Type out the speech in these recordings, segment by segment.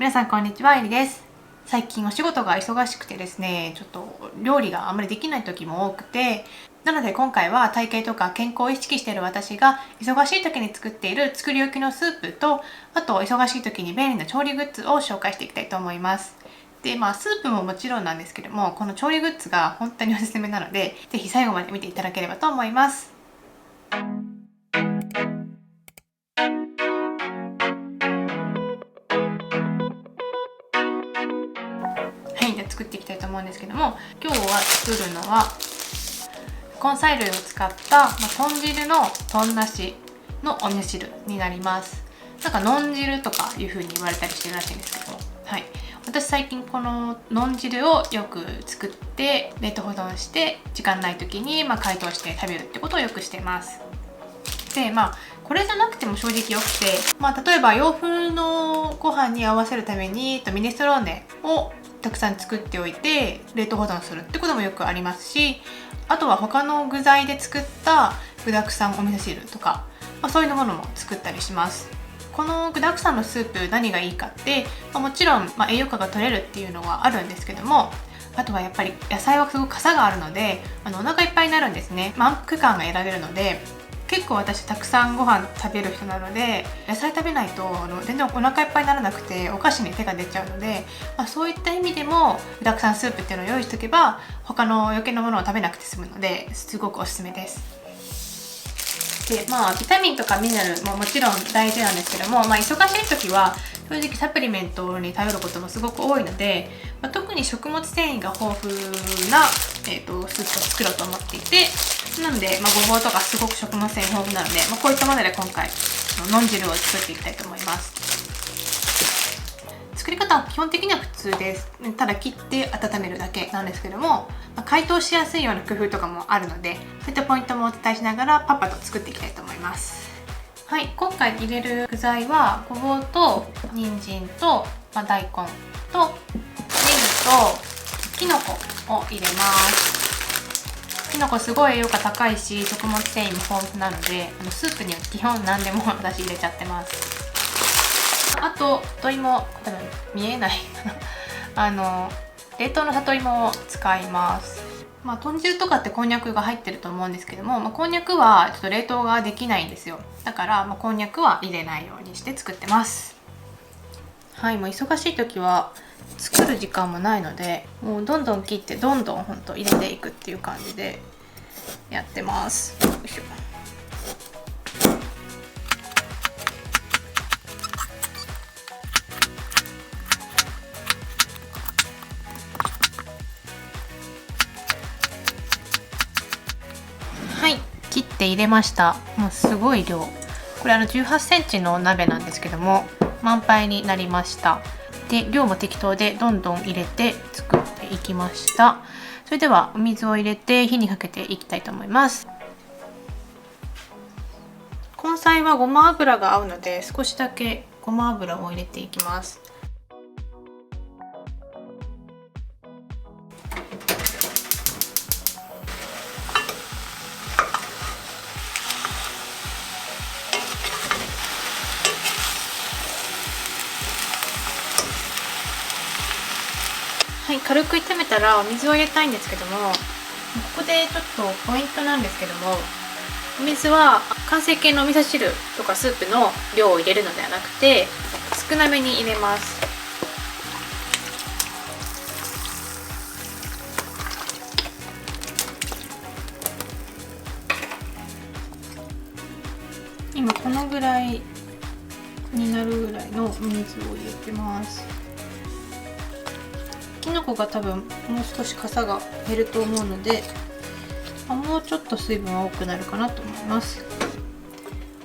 皆さんこんにちは、えりです。最近お仕事が忙しくてですね、ちょっと料理があんまりできない時も多くて、なので今回は体型とか健康を意識している私が忙しい時に作っている作り置きのスープと、あと忙しい時に便利な調理グッズを紹介していきたいと思います。で、スープももちろんなんですけども、この調理グッズが本当におすすめなので、ぜひ最後まで見ていただければと思います。はい、じゃあ作っていきたいと思うんですけども、今日は作るのは根菜類を使った、豚汁の豚なしのお味噌汁になります。なんかのん汁とかいう風に言われたりしてるらしいんですけども、はい、私最近こののん汁をよく作って冷凍保存して時間ない時に解凍して食べるってことをよくしてます。でこれじゃなくても正直よくて、例えば洋風のご飯に合わせるためにミネストローネをたくさん作っておいて冷凍保存するってこともよくありますし、あとは他の具材で作った具沢山お味噌汁とか、そういうものも作ったりします。この具沢山のスープ何がいいかって、もちろん、栄養価が取れるっていうのはあるんですけども、あとはやっぱり野菜はすごく傘があるのでお腹いっぱいになるんですね。満腹感が得られるので、結構私たくさんご飯食べる人なので、野菜食べないと全然お腹いっぱいにならなくてお菓子に手が出ちゃうので、そういった意味でも具沢山スープっていうのを用意しておけば他の余計なものを食べなくて済むので、すごくおすすめです。でビタミンとかミネラルももちろん大事なんですけども、忙しい時は正直サプリメントに頼ることもすごく多いので、特に食物繊維が豊富な、スープを作ろうと思っていて、なので、ごぼうとかすごく食物繊維豊富なので、こういったもので今回のん汁を作っていきたいと思います。作り方は基本的には普通です。ただ切って温めるだけなんですけども、解凍しやすいような工夫とかもあるので、そういったポイントもお伝えしながらパッパと作っていきたいと思います。はい、今回入れる具材はごぼうと人参と、大根とネギときのこを入れます。きのこすごい栄養価高いし食物繊維も豊富なので、スープには基本何でも私入れちゃってます。あと里芋、多分見えないかな冷凍の里芋を使います。豚汁とかってこんにゃくが入ってると思うんですけども、こんにゃくはちょっと冷凍ができないんですよ。だからこんにゃくは入れないようにして作ってます。はい、もう忙しい時は作る時間もないので、もうどんどん切ってどんどん入れていくっていう感じでやってます。よいしょ。はい、切って入れました。もうすごい量。これ18センチの鍋なんですけども、満杯になりました。で、量も適当でどんどん入れて作っていきました。それではお水を入れて火にかけていきたいと思います。根菜はごま油が合うので少しだけごま油を入れていきます。はい、軽く炒めたらお水を入れたいんですけども、ここでちょっとポイントなんですけども、お水は完成形のお味噌汁とかスープの量を入れるのではなくて少なめに入れます。今このぐらいになるぐらいのお水を入れてます。きのこが多分もう少しかさが減ると思うので、もうちょっと水分は多くなるかなと思います。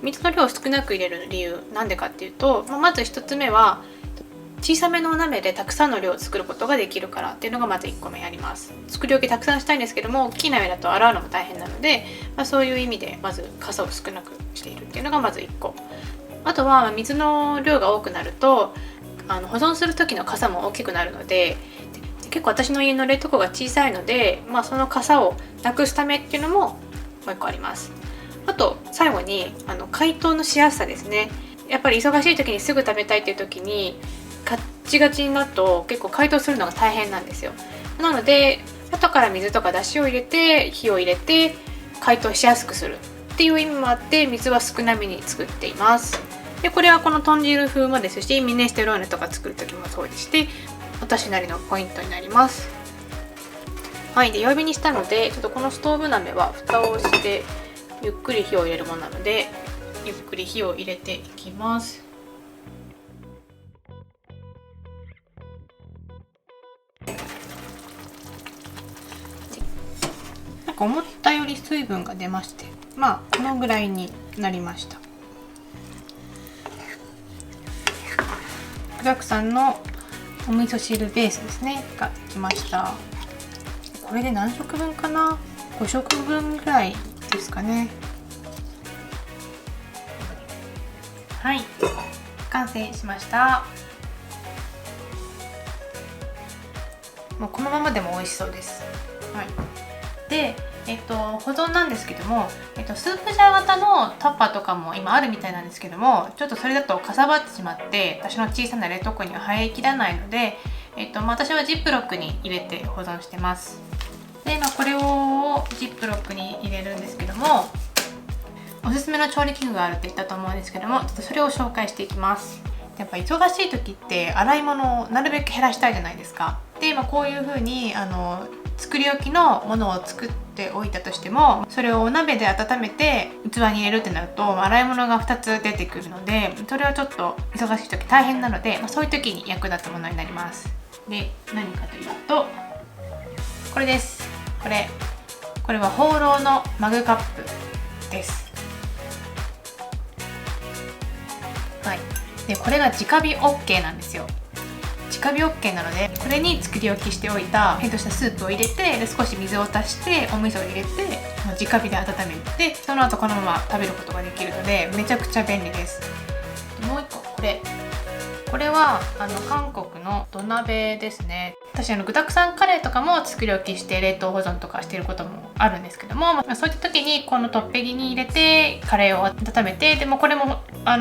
水の量を少なく入れる理由なんでかっていうと、まず1つ目は小さめのお鍋でたくさんの量を作ることができるからっていうのがまず1個目あります。作り置きたくさんしたいんですけども、大きい鍋だと洗うのも大変なので、そういう意味でまずかさを少なくしているっていうのがまず1個。あとは水の量が多くなると保存する時のかさも大きくなるので、結構私の家の冷凍庫が小さいので、そのかさをなくすためっていうのももう1個あります。あと最後に解凍のしやすさですね。やっぱり忙しい時にすぐ食べたいっていう時に買っチガチになると結構解凍するのが大変なんですよ。なので後から水とかだしを入れて火を入れて解凍しやすくするっていう意味もあって水は少なめに作っています。でこれはこの豚汁風もですし、ミネストローネとか作る時もそうでして、私なりのポイントになります。はい、で弱火にしたので、ちょっとこのストーブ鍋は蓋をしてゆっくり火を入れるものなので、ゆっくり火を入れていきます。なんか思ったより水分が出まして、このぐらいになりました。具沢山のお味噌汁ベースですねができました。これで何食分かな、5食分ぐらいですかね。はい、完成しました。もうこのままでも美味しそうです。はい、で、保存なんですけども、スープジャー型のタッパーとかも今あるみたいなんですけども、ちょっとそれだとかさばってしまって私の小さな冷凍庫には入りきらないので、私はジップロックに入れて保存してます。で、これをジップロックに入れるんですけども、おすすめの調理器具があるって言ったと思うんですけども、ちょっとそれを紹介していきます。やっぱ忙しい時って洗い物をなるべく減らしたいじゃないですか。で、こういう風に作り置きのものを作っておいたとしても、それをお鍋で温めて器に入れるってなると洗い物が2つ出てくるので、それはちょっと忙しい時大変なので、そういう時に役立つものになります。で、何かというとこれです。これはホーローのマグカップです。はい、でこれが直火 OK なんですよ。直火 OK なので、これに作り置きしておいた変としたスープを入れて、で少し水を足してお味噌を入れて直火で温めて、その後このまま食べることができるのでめちゃくちゃ便利です。もう一個これは韓国の土鍋ですね。私具沢山カレーとかも作り置きして冷凍保存とかしてることもあるんですけども、そういった時にこのトッペギに入れてカレーを温めて、でもこれも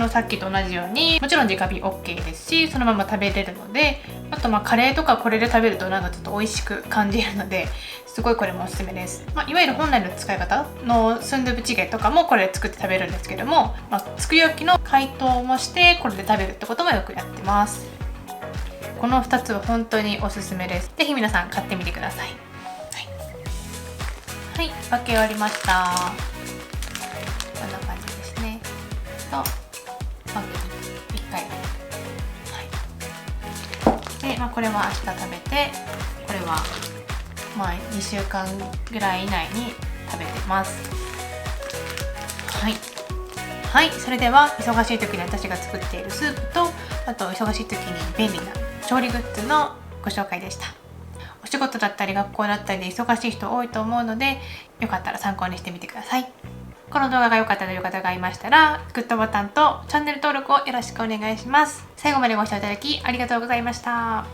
さっきと同じようにもちろん直火 OK ですし、そのまま食べれるので、あとカレーとかこれで食べるとなんかちょっと美味しく感じるので、すごいこれもおすすめです。いわゆる本来の使い方のスンドゥブチゲとかもこれで作って食べるんですけども、作り置きの解凍もしてこれで食べるってこともよくやってます。この2つは本当におすすめです。ぜひ皆さん買ってみてください。はい、分け終わりました。こんな感じですね。と分け1回、で、これは明日食べて、これは2週間ぐらい以内に食べてます。はい、それでは忙しい時に私が作っているスープと、あと忙しい時に便利な調理グッズのご紹介でした。お仕事だったり学校だったりで忙しい人多いと思うので、よかったら参考にしてみてください。この動画が良かったという方がいましたら、グッドボタンとチャンネル登録をよろしくお願いします。最後までご視聴いただきありがとうございました。